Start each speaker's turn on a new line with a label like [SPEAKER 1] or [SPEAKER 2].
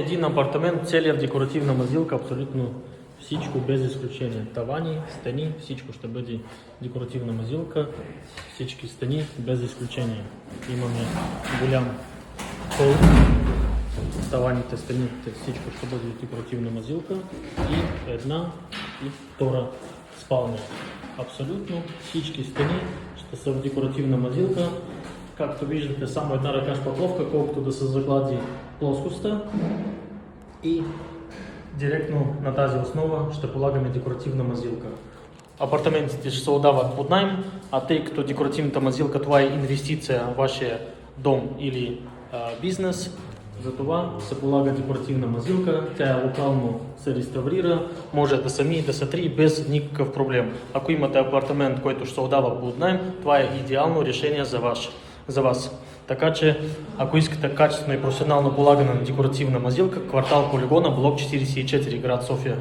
[SPEAKER 1] Един апартамент, целият декоративна мазилка, абсолютно всичко без изключение. Тавани, стени, всичко ще бъде декоративна мазилка, всички стени без изключение. Имаме голям хол, таваните, стените, всичко ще бъде декоративна мазилка и една и втора спалня. Абсолютно всички стени ще са в декоративна мазилка. Както виждате, само една ръка шпатловка, колкото да се заглади плоскостта и директно на тази основа ще полагаме декоративна мазилка. Апартаментите ще се отдават под найем, а тъй като декоративната мазилка това е инвестиция в вашия дом или бизнес, затова се полага декоративна мазилка, тя локално се реставрира, може да са ми, да са три без никакъв проблем. Ако имате апартамент, който ще се отдава под найем, това е идеално решение за вас. Така че, ако искате качествено и професионално полагане на декоративна мазилка, квартал Полигона, блок 44, град София.